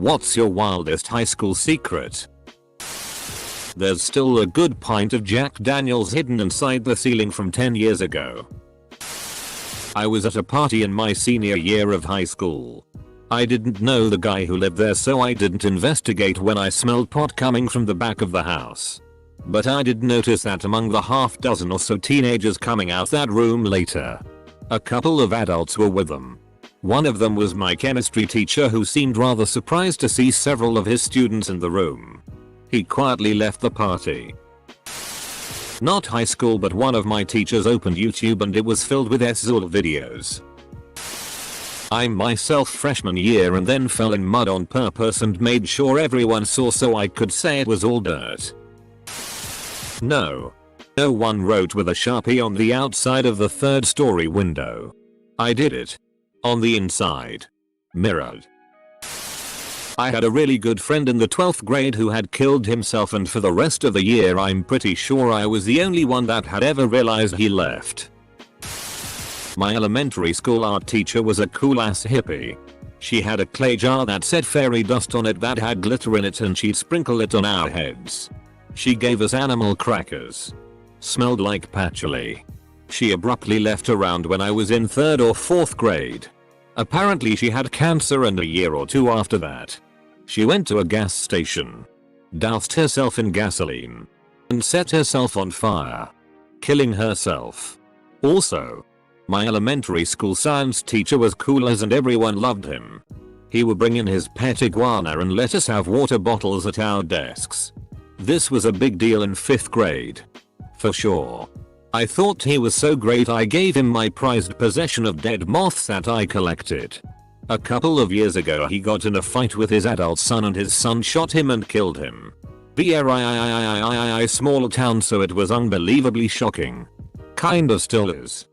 What's your wildest high school secret? There's still a good pint of Jack Daniels hidden inside the ceiling from 10 years ago. I was at a party in my senior year of high school. I didn't know the guy who lived there, so I didn't investigate when I smelled pot coming from the back of the house. But I did notice that among the half dozen or so teenagers coming out that room later, a couple of adults were with them. One of them was my chemistry teacher, who seemed rather surprised to see several of his students in the room. He quietly left the party. Not high school, but one of my teachers opened YouTube and it was filled with SZUL videos. I myself freshman year and then fell in mud on purpose and made sure everyone saw so I could say it was all dirt. No one wrote with a Sharpie on the outside of the third story window. I did it. On the inside. Mirrored. I had a really good friend in the 12th grade who had killed himself, and for the rest of the year I'm pretty sure I was the only one that had ever realized he left. My elementary school art teacher was a cool ass hippie. She had a clay jar that said fairy dust on it that had glitter in it, and she'd sprinkle it on our heads. She gave us animal crackers. Smelled like patchouli. She abruptly left around when I was in 3rd or 4th grade. Apparently she had cancer, and a year or two after that, she went to a gas station, doused herself in gasoline, and set herself on fire, killing herself. Also, my elementary school science teacher was cool as, and everyone loved him. He would bring in his pet iguana and let us have water bottles at our desks. This was a big deal in 5th grade. For sure. I thought he was so great I gave him my prized possession of dead moths that I collected. A couple of years ago he got in a fight with his adult son and his son shot him and killed him. Very small town, so it was unbelievably shocking. Kinda still is.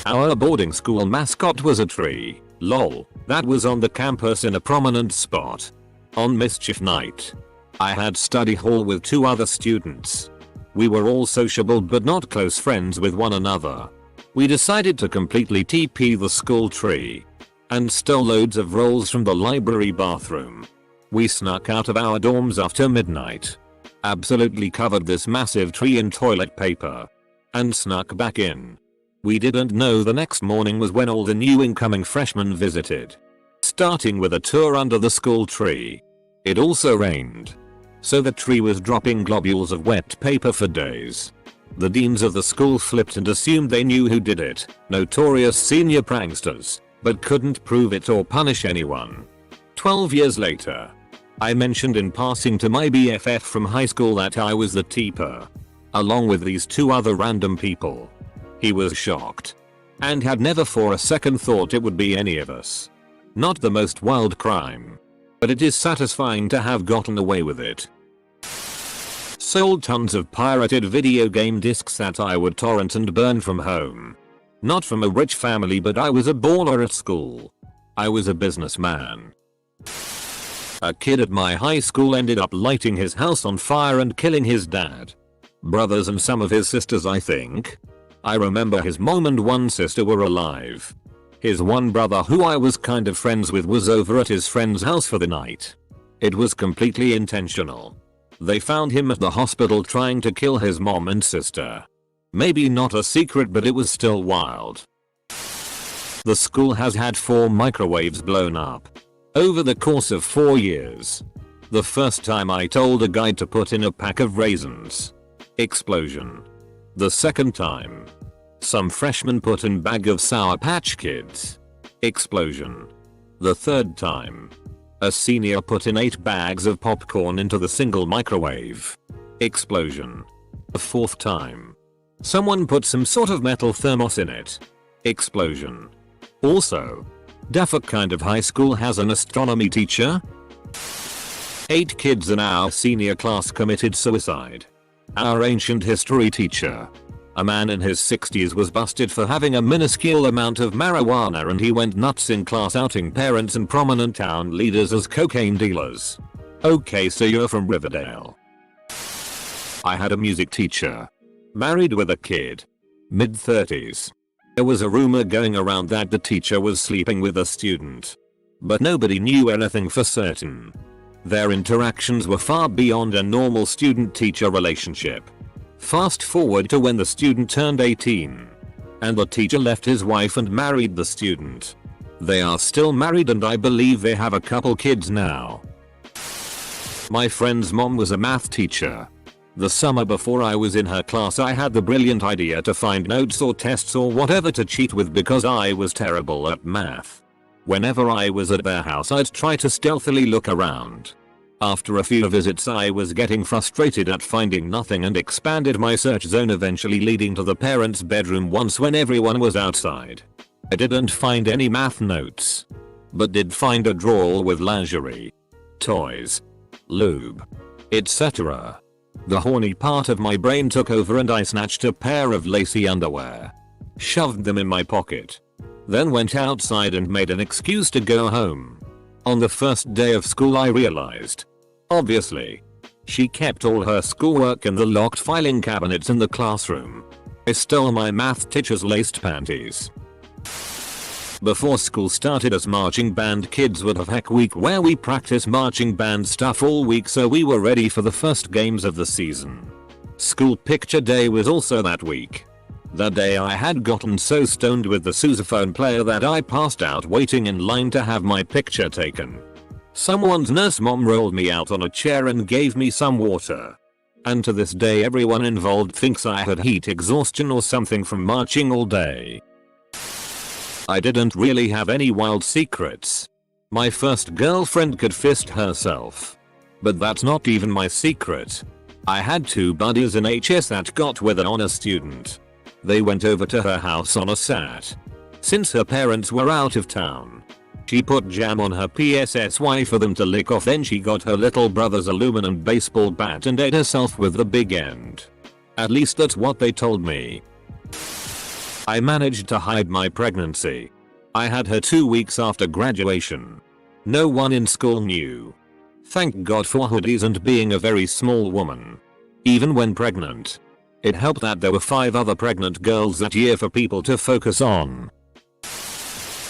Our boarding school mascot was a tree. Lol. That was on the campus in a prominent spot. On mischief night, I had study hall with 2 other students. We were all sociable but not close friends with one another. We decided to completely TP the school tree and stole loads of rolls from the library bathroom. We snuck out of our dorms after midnight, absolutely covered this massive tree in toilet paper, and snuck back in. We didn't know the next morning was when all the new incoming freshmen visited, starting with a tour under the school tree. It also rained, so the tree was dropping globules of wet paper for days. The deans of the school flipped and assumed they knew who did it, notorious senior pranksters, but couldn't prove it or punish anyone. 12 years later, I mentioned in passing to my BFF from high school that I was the teeper, along with these 2 other random people. He was shocked, and had never for a second thought it would be any of us. Not the most wild crime, but it is satisfying to have gotten away with it. Sold tons of pirated video game discs that I would torrent and burn from home. Not from a rich family, but I was a baller at school. I was a businessman. A kid at my high school ended up lighting his house on fire and killing his dad, brothers, and some of his sisters, I think. I remember his mom and one sister were alive. His one brother, who I was kind of friends with, was over at his friend's house for the night. It was completely intentional. They found him at the hospital trying to kill his mom and sister. Maybe not a secret, but it was still wild. The school has had 4 microwaves blown up over the course of 4 years. The first time I told a guy to put in a pack of raisins. Explosion. The second time, some freshman put in bag of Sour Patch Kids. Explosion. The third time, a senior put in 8 bags of popcorn into the single microwave. Explosion. The fourth time, someone put some sort of metal thermos in it. Explosion. Also, Daffa kind of high school has an astronomy teacher. 8 kids in our senior class committed suicide. Our ancient history teacher, a man in his 60s, was busted for having a minuscule amount of marijuana, and he went nuts in class outing parents and prominent town leaders as cocaine dealers. Okay, so you're from Riverdale. I had a music teacher, married with a kid, mid-30s. There was a rumor going around that the teacher was sleeping with a student. but nobody knew anything for certain. Their interactions were far beyond a normal student-teacher relationship. Fast forward to when the student turned 18. And the teacher left his wife and married the student. They are still married and I believe they have a couple kids now. My friend's mom was a math teacher. The summer before I was in her class I had the brilliant idea to find notes or tests or whatever to cheat with because I was terrible at math. Whenever I was at their house I'd try to stealthily look around. After a few visits I was getting frustrated at finding nothing and expanded my search zone, eventually leading to the parents' bedroom once when everyone was outside. I didn't find any math notes, but did find a drawer with lingerie, toys, lube, etc. The horny part of my brain took over and I snatched a pair of lacy underwear, shoved them in my pocket, then went outside and made an excuse to go home. On the first day of school I realized, obviously, she kept all her schoolwork in the locked filing cabinets in the classroom. I stole my math teacher's laced panties. Before school started, as marching band kids would have Heck Week where we practice marching band stuff all week so we were ready for the first games of the season. School picture day was also that week. That day I had gotten so stoned with the sousaphone player that I passed out waiting in line to have my picture taken. Someone's nurse mom rolled me out on a chair and gave me some water. And to this day everyone involved thinks I had heat exhaustion or something from marching all day. I didn't really have any wild secrets. My first girlfriend could fist herself. But that's not even my secret. I had two buddies in HS that got with an honor student. They went over to her house on a Sat. Since her parents were out of town, she put jam on her PSSY for them to lick off, then she got her little brother's aluminum baseball bat and ate herself with the big end. At least that's what they told me. I managed to hide my pregnancy. I had her 2 weeks after graduation. No one in school knew. Thank God for hoodies and being a very small woman. Even when pregnant. It helped that there were 5 other pregnant girls that year for people to focus on.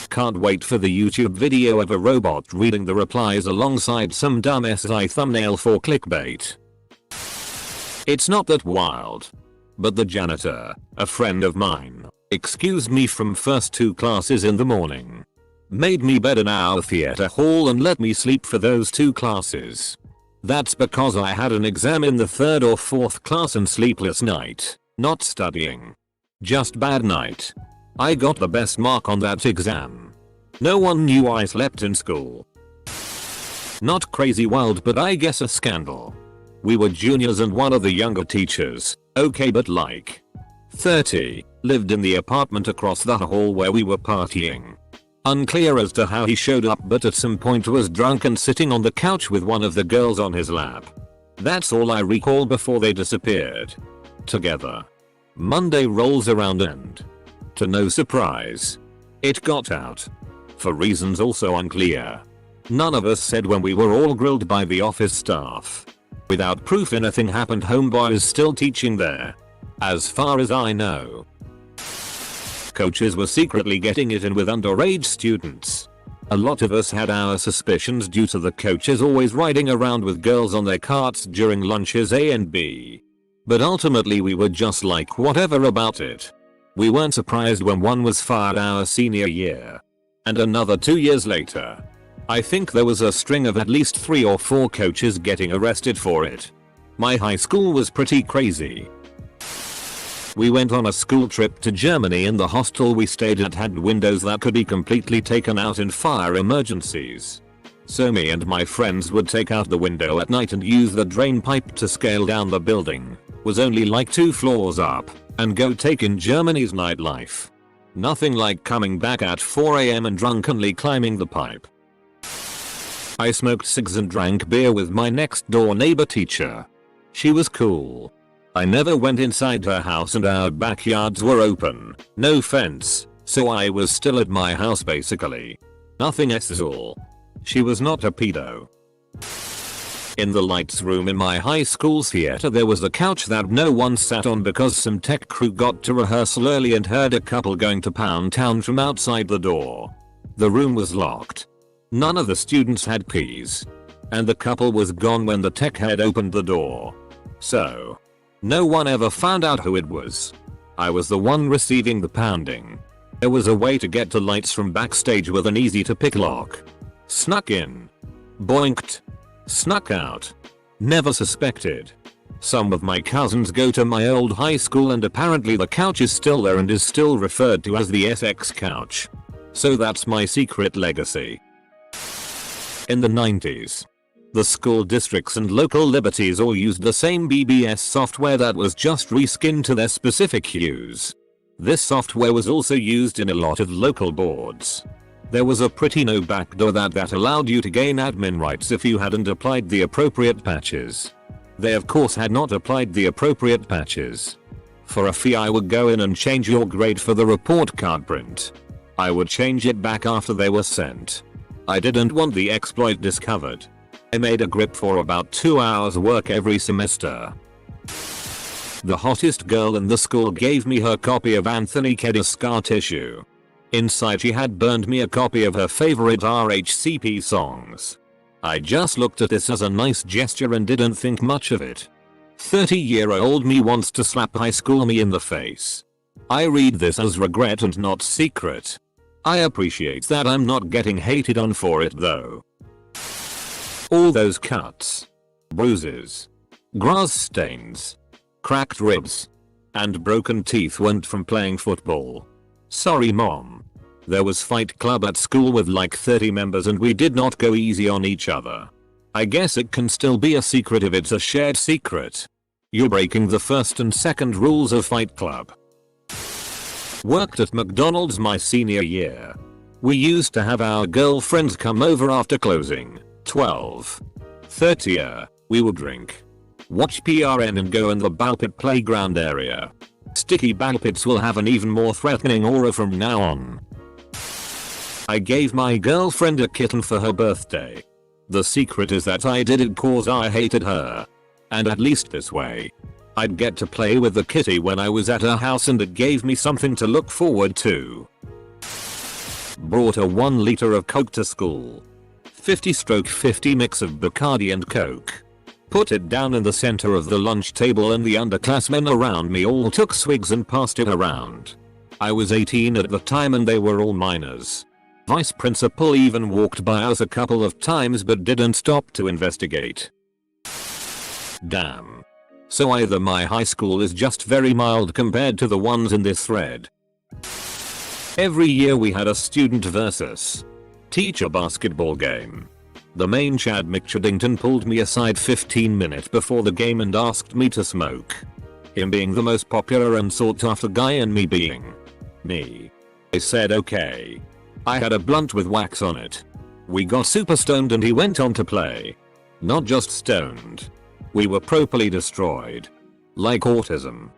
Can't wait for the YouTube video of a robot reading the replies alongside some dumb SI thumbnail for clickbait. It's not that wild. But the janitor, a friend of mine, excused me from first 2 classes in the morning, made me bed in our theater hall and let me sleep for those 2 classes. That's because I had an exam in the 3rd or 4th class and sleepless night, not studying. Just bad night. I got the best mark on that exam. No one knew I slept in school. Not crazy wild, but I guess a scandal. We were juniors and one of the younger teachers, okay but like 30, lived in the apartment across the hall where we were partying. Unclear as to how he showed up, but at some point was drunk and sitting on the couch with one of the girls on his lap. That's all I recall before they disappeared together. Monday rolls around and, to no surprise, it got out. For reasons also unclear. None of us said when we were all grilled by the office staff. Without proof anything happened, homeboy is still teaching there. As far as I know. Coaches were secretly getting it in with underage students. A lot of us had our suspicions due to the coaches always riding around with girls on their carts during lunches A and B. But ultimately we were just like whatever about it. We weren't surprised when one was fired our senior year. And another 2 years later. I think there was a string of at least 3 or 4 coaches getting arrested for it. My high school was pretty crazy. We went on a school trip to Germany and the hostel we stayed at had windows that could be completely taken out in fire emergencies. So me and my friends would take out the window at night and use the drain pipe to scale down the building, was only like 2 floors up, and go take in Germany's nightlife. Nothing like coming back at 4 AM and drunkenly climbing the pipe. I smoked cigs and drank beer with my next door neighbor teacher. She was cool. I never went inside her house and our backyards were open, no fence, so I was still at my house basically. Nothing sexual. She was not a pedo. In the lights room in my high school theater there was a couch that no one sat on because some tech crew got to rehearsal early and heard a couple going to Pound Town from outside the door. The room was locked. None of the students had keys. And the couple was gone when the tech head opened the door. So, no one ever found out who it was. I was the one receiving the pounding. There was a way to get to lights from backstage with an easy to pick lock. Snuck in. Boinked. Snuck out. Never suspected. Some of my cousins go to my old high school and apparently the couch is still there and is still referred to as the SX couch. So that's my secret legacy. In the 90s, the school districts and local liberties all used the same BBS software that was just reskinned to their specific hues. This software was also used in a lot of local boards. There was a pretty no backdoor that allowed you to gain admin rights if you hadn't applied the appropriate patches. They of course had not applied the appropriate patches. For a fee I would go in and change your grade for the report card print. I would change it back after they were sent. I didn't want the exploit discovered. I made a grip for about 2 hours work every semester. The hottest girl in the school gave me her copy of Anthony Kiedis' Scar Tissue. Inside she had burned me a copy of her favorite RHCP songs. I just looked at this as a nice gesture and didn't think much of it. 30-year-old me wants to slap high school me in the face. I read this as regret and not secret. I appreciate that I'm not getting hated on for it though. All those cuts, bruises, grass stains, cracked ribs, and broken teeth went from playing football. Sorry mom. There was Fight Club at school with like 30 members and we did not go easy on each other. I guess it can still be a secret if it's a shared secret. You're breaking the first and second rules of Fight Club. Worked at McDonald's my senior year. We used to have our girlfriends come over after closing. 12:30. We would drink, watch PRN and go in the ball pit playground area. Sticky ball pits will have an even more threatening aura from now on. I gave my girlfriend a kitten for her birthday. The secret is that I did it cause I hated her. And at least this way, I'd get to play with the kitty when I was at her house and it gave me something to look forward to. Brought a 1 liter of Coke to school. 50/50 mix of Bacardi and Coke. Put it down in the center of the lunch table and the underclassmen around me all took swigs and passed it around. I was 18 at the time and they were all minors. Vice principal even walked by us a couple of times but didn't stop to investigate. Damn. So either my high school is just very mild compared to the ones in this thread. Every year we had a student versus teacher basketball game. The main Chad McChadington pulled me aside 15 minutes before the game and asked me to smoke. Him being the most popular and sought after guy and me being me. I said okay. I had a blunt with wax on it. We got super stoned and he went on to play. Not just stoned. We were properly destroyed. Like autism.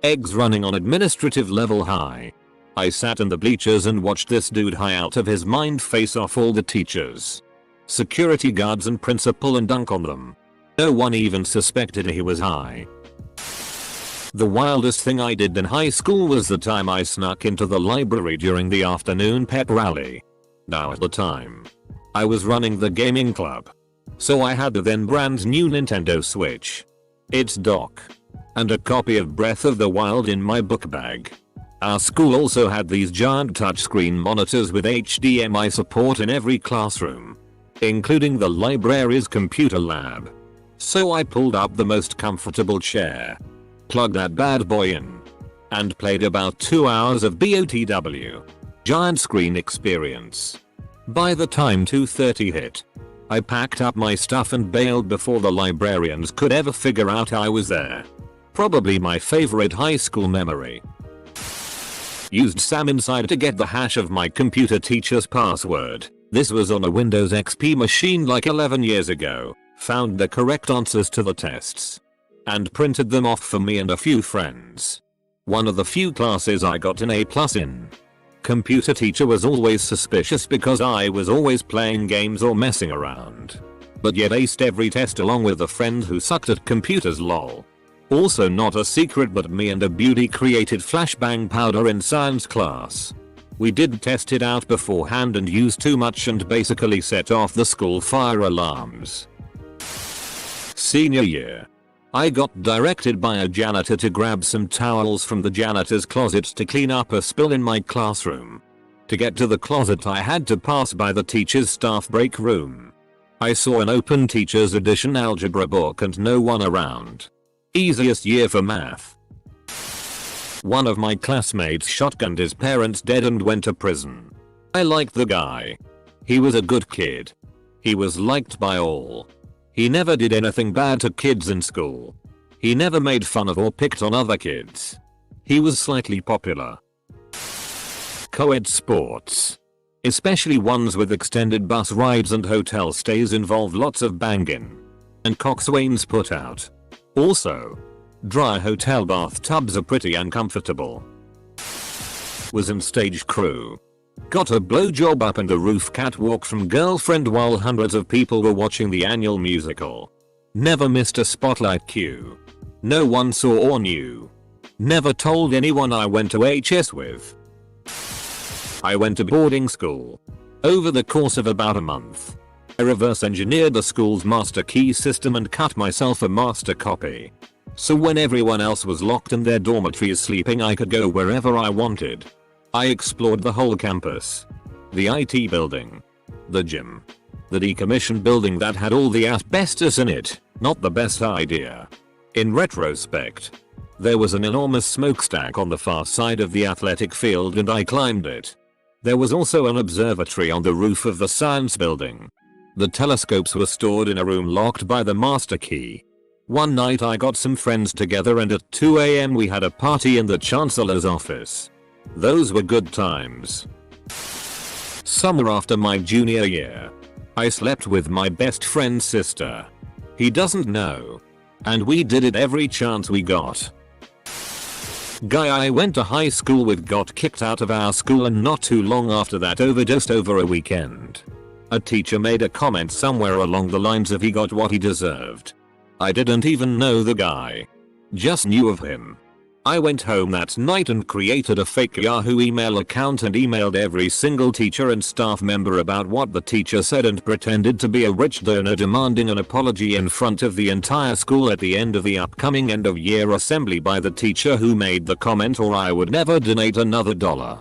Eggs running on administrative level high. I sat in the bleachers and watched this dude high out of his mind face off all the teachers, security guards and principal and dunk on them. No one even suspected he was high. The wildest thing I did in high school was the time I snuck into the library during the afternoon pep rally. Now at the time, I was running the gaming club. So I had the then brand new Nintendo Switch, its dock, and a copy of Breath of the Wild in my book bag. Our school also had these giant touchscreen monitors with HDMI support in every classroom, including the library's computer lab. So I pulled up the most comfortable chair, plugged that bad boy in, and played about 2 hours of BOTW. Giant screen experience. By the time 2:30 hit, I packed up my stuff and bailed before the librarians could ever figure out I was there. Probably my favorite high school memory. Used Sam Inside to get the hash of my computer teacher's password. This was on a Windows XP machine like 11 years ago. Found the correct answers to the tests and printed them off for me and a few friends. One of the few classes I got an A+ in. Computer teacher was always suspicious because I was always playing games or messing around. But yet aced every test along with a friend who sucked at computers lol. Also not a secret but me and a beauty created flashbang powder in science class. We did test it out beforehand and used too much and basically set off the school fire alarms. Senior year. I got directed by a janitor to grab some towels from the janitor's closet to clean up a spill in my classroom. To get to the closet I had to pass by the teacher's staff break room. I saw an open teacher's edition algebra book and no one around. Easiest year for math. One of my classmates shotgunned his parents dead and went to prison. I liked the guy. He was a good kid. He was liked by all. He never did anything bad to kids in school. He never made fun of or picked on other kids. He was slightly popular. Co-ed sports, especially ones with extended bus rides and hotel stays, involve lots of banging and coxswains put out. Also, dry hotel bathtubs are pretty uncomfortable. Was in stage crew. Got a blowjob up in the roof catwalk from girlfriend while hundreds of people were watching the annual musical. Never missed a spotlight cue. No one saw or knew. Never told anyone I went to HS with. I went to boarding school. Over the course of about a month, I reverse engineered the school's master key system and cut myself a master copy. So when everyone else was locked in their dormitories sleeping, I could go wherever I wanted. I explored the whole campus. The IT building. The gym. The decommissioned building that had all the asbestos in it. Not the best idea. In retrospect, there was an enormous smokestack on the far side of the athletic field and I climbed it. There was also an observatory on the roof of the science building. The telescopes were stored in a room locked by the master key. One night I got some friends together and at 2 AM we had a party in the chancellor's office. Those were good times. Summer after my junior year. I slept with my best friend's sister. He doesn't know. And we did it every chance we got. Guy I went to high school with got kicked out of our school and not too long after that overdosed over a weekend. A teacher made a comment somewhere along the lines of he got what he deserved. I didn't even know the guy. Just knew of him. I went home that night and created a fake Yahoo email account and emailed every single teacher and staff member about what the teacher said and pretended to be a rich donor demanding an apology in front of the entire school at the end of the upcoming end of year assembly by the teacher who made the comment, or I would never donate another dollar.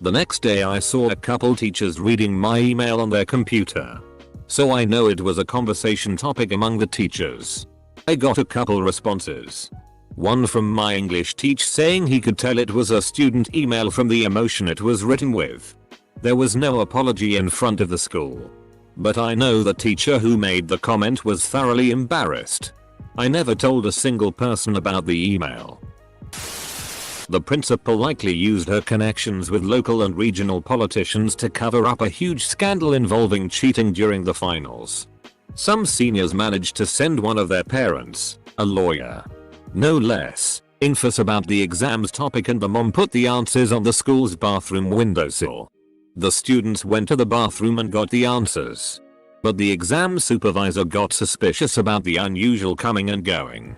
The next day I saw a couple teachers reading my email on their computer. So I know it was a conversation topic among the teachers. I got a couple responses. One from my English teacher saying he could tell it was a student email from the emotion it was written with. There was no apology in front of the school. But I know the teacher who made the comment was thoroughly embarrassed. I never told a single person about the email. The principal likely used her connections with local and regional politicians to cover up a huge scandal involving cheating during the finals. Some seniors managed to send one of their parents, a lawyer, no less, infos about the exams topic, and the mom put the answers on the school's bathroom windowsill. The students went to the bathroom and got the answers. But the exam supervisor got suspicious about the unusual coming and going.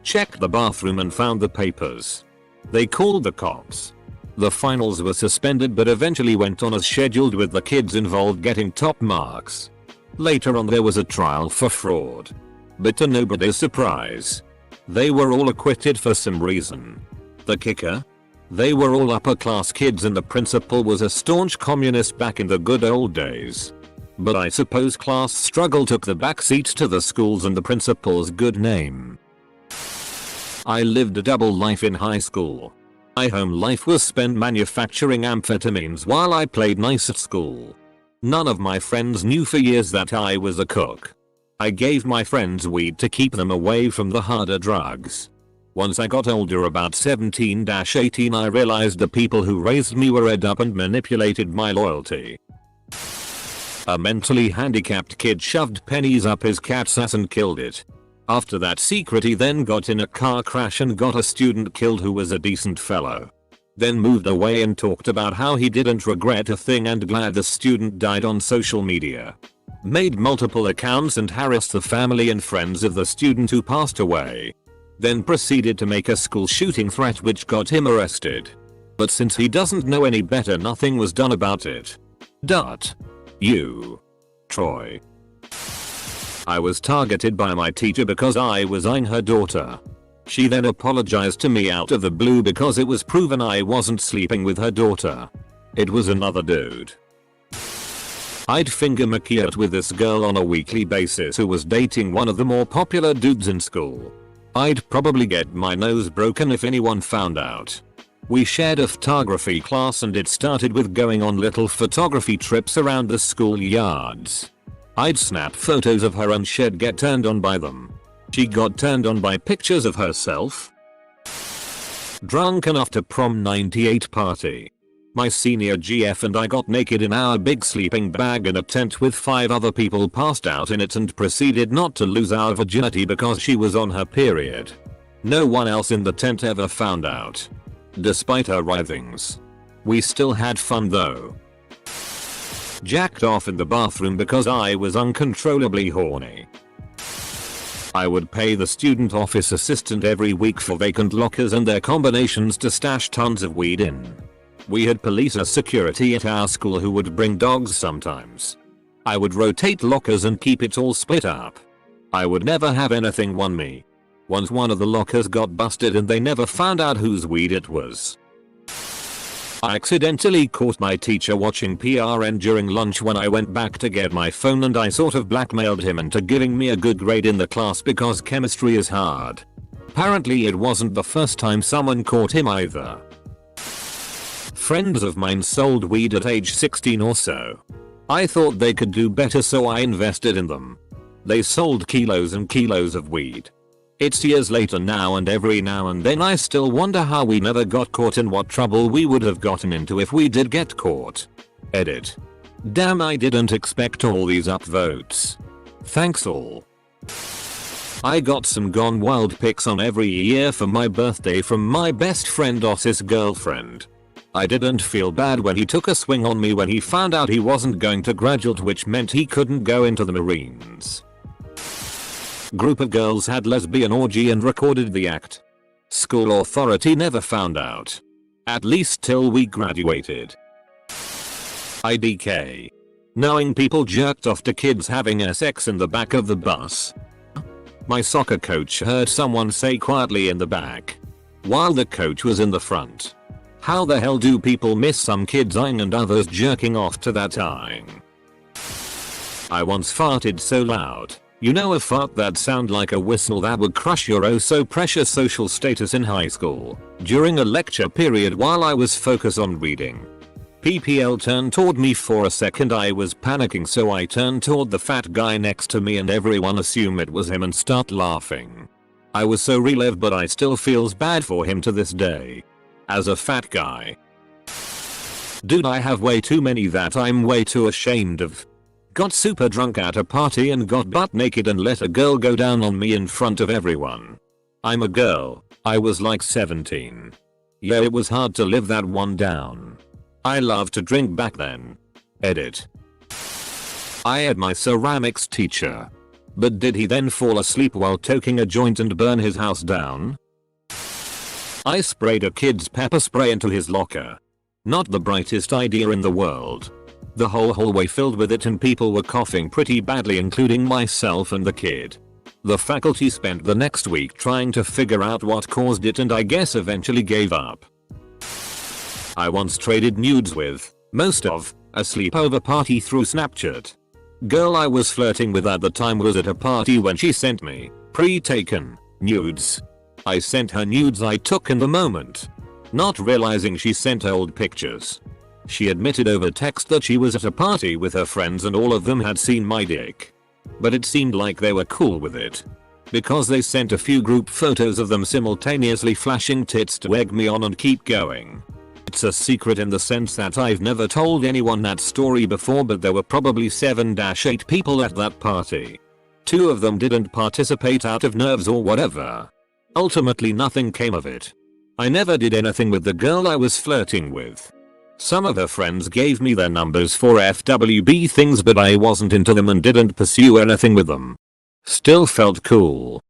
Checked the bathroom and found the papers. They called the cops. The finals were suspended but eventually went on as scheduled, with the kids involved getting top marks. Later on there was a trial for fraud. But to nobody's surprise, they were all acquitted for some reason. The kicker? They were all upper class kids and the principal was a staunch communist back in the good old days. But I suppose class struggle took the backseat to the school's and the principal's good name. I lived a double life in high school. My home life was spent manufacturing amphetamines while I played nice at school. None of my friends knew for years that I was a cook. I gave my friends weed to keep them away from the harder drugs. Once I got older, about 17-18, I realized the people who raised me were ed up and manipulated my loyalty. A mentally handicapped kid shoved pennies up his cat's ass and killed it. After that secret, he then got in a car crash and got a student killed who was a decent fellow. Then moved away and talked about how he didn't regret a thing and glad the student died on social media. Made multiple accounts and harassed the family and friends of the student who passed away. Then proceeded to make a school shooting threat which got him arrested. But since he doesn't know any better, nothing was done about it. You. Troy. I was targeted by my teacher because I was eyeing her daughter. She then apologized to me out of the blue because it was proven I wasn't sleeping with her daughter. It was another dude. I'd finger Makiat with this girl on a weekly basis who was dating one of the more popular dudes in school. I'd probably get my nose broken if anyone found out. We shared a photography class and it started with going on little photography trips around the school yards. I'd snap photos of her and she'd get turned on by them. She got turned on by pictures of herself. Drunk enough to prom 98 party. My senior GF and I got naked in our big sleeping bag in a tent with 5 other people passed out in it and proceeded not to lose our virginity because she was on her period. No one else in the tent ever found out. Despite her writhings. We still had fun though. Jacked off in the bathroom because I was uncontrollably horny. I would pay the student office assistant every week for vacant lockers and their combinations to stash tons of weed in. We had police as security at our school who would bring dogs sometimes. I would rotate lockers and keep it all split up. I would never have anything on me. Once one of the lockers got busted and they never found out whose weed it was. I accidentally caught my teacher watching PRN during lunch when I went back to get my phone and I sort of blackmailed him into giving me a good grade in the class because chemistry is hard. Apparently it wasn't the first time someone caught him either. Friends of mine sold weed at age 16 or so. I thought they could do better so I invested in them. They sold kilos and kilos of weed. It's years later now and every now and then I still wonder how we never got caught and what trouble we would have gotten into if we did get caught. Edit. Damn, I didn't expect all these upvotes. Thanks all. I got some gone wild pics on every year for my birthday from my best friend Oss's girlfriend. I didn't feel bad when he took a swing on me when he found out he wasn't going to graduate, which meant he couldn't go into the Marines. Group of girls had lesbian orgy and recorded the act. School authority never found out. At least till we graduated. IDK. Knowing people jerked off to kids having sex in the back of the bus. My soccer coach heard someone say quietly in the back, while the coach was in the front, "How the hell do people miss some kids eyeing and others jerking off to that eyeing?" I once farted so loud. You know, a fart that sound like a whistle that would crush your oh so precious social status in high school, during a lecture period while I was focused on reading. PPL turned toward me for a second. I was panicking, so I turned toward the fat guy next to me and everyone assumed it was him and start laughing. I was so relieved, but I still feels bad for him to this day. As a fat guy. Dude, I have way too many that I'm way too ashamed of. Got super drunk at a party and got butt naked and let a girl go down on me in front of everyone. I'm a girl. I was like 17. Yeah, it was hard to live that one down. I loved to drink back then. Edit. I had my ceramics teacher. But did he then fall asleep while toking a joint and burn his house down? I sprayed a kid's pepper spray into his locker. Not the brightest idea in the world. The whole hallway filled with it and people were coughing pretty badly, including myself and the kid. The faculty spent the next week trying to figure out what caused it and I guess eventually gave up. I once traded nudes with, most of, a sleepover party through Snapchat. Girl I was flirting with at the time was at a party when she sent me pre-taken nudes. I sent her nudes I took in the moment, not realizing she sent old pictures. She admitted over text that she was at a party with her friends and all of them had seen my dick. But it seemed like they were cool with it, because they sent a few group photos of them simultaneously flashing tits to egg me on and keep going. It's a secret in the sense that I've never told anyone that story before, but there were probably 7-8 people at that party. 2 of them didn't participate out of nerves or whatever. Ultimately nothing came of it. I never did anything with the girl I was flirting with. Some of her friends gave me their numbers for FWB things, but I wasn't into them and didn't pursue anything with them. Still felt cool.